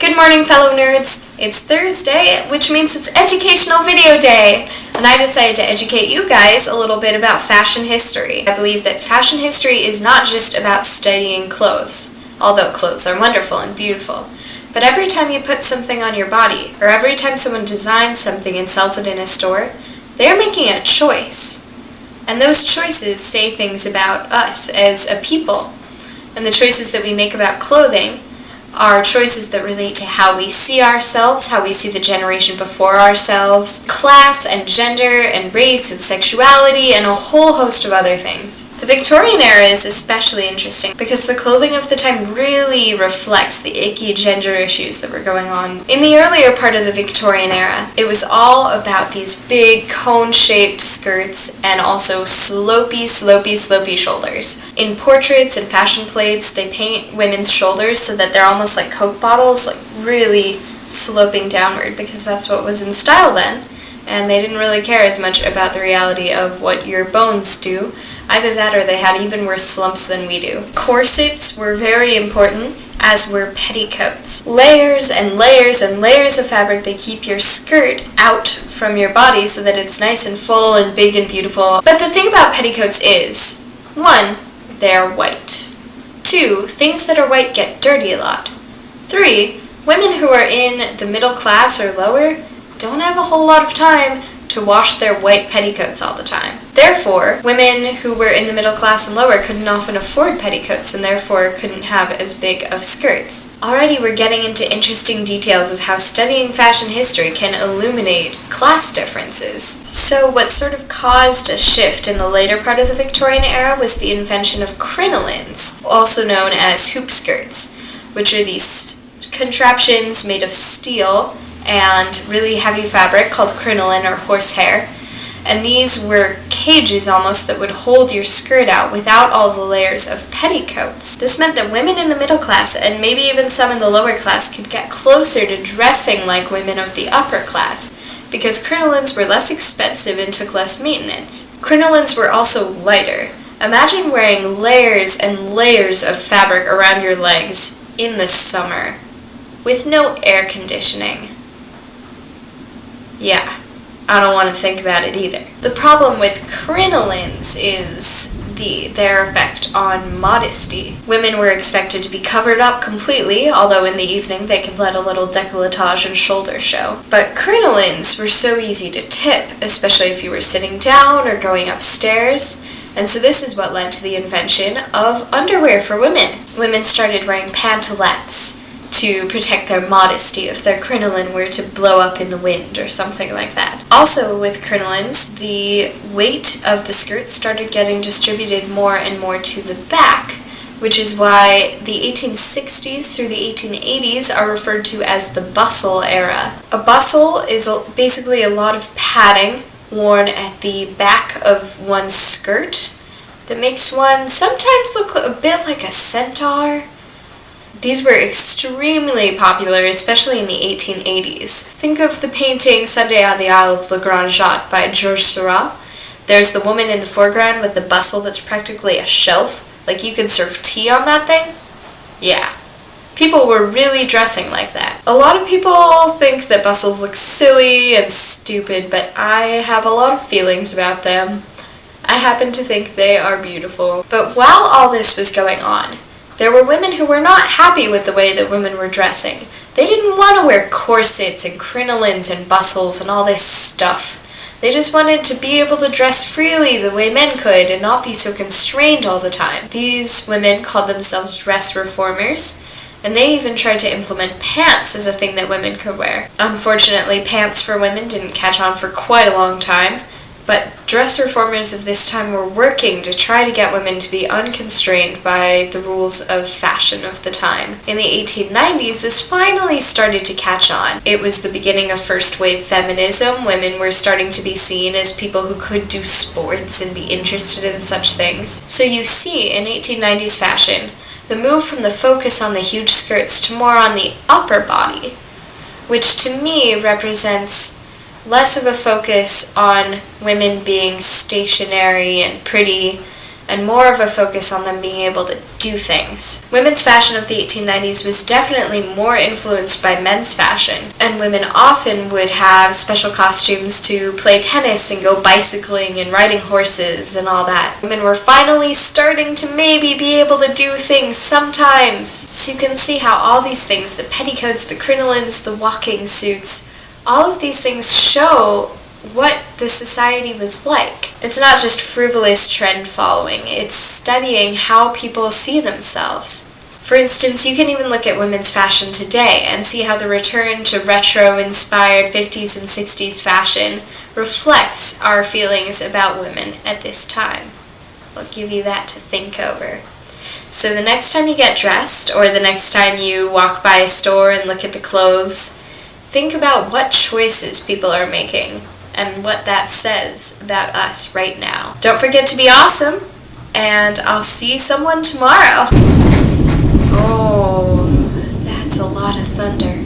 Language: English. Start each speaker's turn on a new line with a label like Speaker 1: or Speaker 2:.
Speaker 1: Good morning, fellow nerds. It's Thursday, which means it's Educational Video Day, and I decided to educate you guys a little bit about fashion history. I believe that fashion history is not just about studying clothes, although clothes are wonderful and beautiful, but every time you put something on your body, or every time someone designs something and sells it in a store, they are making a choice. And those choices say things about us as a people. And the choices that we make about clothing are choices that relate to how we see ourselves, how we see the generation before ourselves, class and gender and race and sexuality, and a whole host of other things. The Victorian era is especially interesting because the clothing of the time really reflects the icky gender issues that were going on. In the earlier part of the Victorian era, it was all about these big cone-shaped skirts and also slopey shoulders. In portraits and fashion plates, they paint women's shoulders so that they're almost like Coke bottles, like really sloping downward, because that's what was in style then, and they didn't really care as much about the reality of what your bones do. Either that or they had even worse slumps than we do. Corsets were very important, as were petticoats. Layers and layers and layers of fabric that keep your skirt out from your body so that it's nice and full and big and beautiful. But the thing about petticoats is, 1, they're white. 2, things that are white get dirty a lot. 3, women who are in the middle class or lower don't have a whole lot of time to wash their white petticoats all the time. Therefore, women who were in the middle class and lower couldn't often afford petticoats and therefore couldn't have as big of skirts. Already we're getting into interesting details of how studying fashion history can illuminate class differences. So what sort of caused a shift in the later part of the Victorian era was the invention of crinolines, also known as hoop skirts, which are these contraptions made of steel and really heavy fabric called crinoline or horsehair. And these were cages almost that would hold your skirt out without all the layers of petticoats. This meant that women in the middle class, and maybe even some in the lower class, could get closer to dressing like women of the upper class, because crinolines were less expensive and took less maintenance. Crinolines were also lighter. Imagine wearing layers and layers of fabric around your legs in the summer with no air conditioning. Yeah, I don't want to think about it either. The problem with crinolines is their effect on modesty. Women were expected to be covered up completely, although in the evening they could let a little décolletage and shoulder show. But crinolines were so easy to tip, especially if you were sitting down or going upstairs. And so this is what led to the invention of underwear for women. Women started wearing pantalettes to protect their modesty if their crinoline were to blow up in the wind or something like that. Also with crinolines, the weight of the skirt started getting distributed more and more to the back, which is why the 1860s through the 1880s are referred to as the bustle era. A bustle is basically a lot of padding worn at the back of one's skirt that makes one sometimes look a bit like a centaur. These were extremely popular, especially in the 1880s. Think of the painting Sunday on the Isle of Le Grand Jatte by Georges Seurat. There's the woman in the foreground with the bustle that's practically a shelf, like you could serve tea on that thing. Yeah, people were really dressing like that. A lot of people think that bustles look silly and stupid, but I have a lot of feelings about them. I happen to think they are beautiful. But while all this was going on, there were women who were not happy with the way that women were dressing. They didn't want to wear corsets and crinolines and bustles and all this stuff. They just wanted to be able to dress freely the way men could and not be so constrained all the time. These women called themselves dress reformers, and they even tried to implement pants as a thing that women could wear. Unfortunately, pants for women didn't catch on for quite a long time, but dress reformers of this time were working to try to get women to be unconstrained by the rules of fashion of the time. In the 1890s, this finally started to catch on. It was the beginning of first-wave feminism. Women were starting to be seen as people who could do sports and be interested in such things. So you see, in 1890s fashion, the move from the focus on the huge skirts to more on the upper body, which to me represents less of a focus on women being stationary and pretty and more of a focus on them being able to do things. Women's fashion of the 1890s was definitely more influenced by men's fashion, and women often would have special costumes to play tennis and go bicycling and riding horses and all that. Women were finally starting to maybe be able to do things sometimes. So you can see how all these things, the petticoats, the crinolines, the walking suits, all of these things show what the society was like. It's not just frivolous trend following, it's studying how people see themselves. For instance, you can even look at women's fashion today and see how the return to retro-inspired 50s and 60s fashion reflects our feelings about women at this time. I'll give you that to think over. So the next time you get dressed, or the next time you walk by a store and look at the clothes, think about what choices people are making and what that says about us right now. Don't forget to be awesome, and I'll see someone tomorrow. Oh, that's a lot of thunder.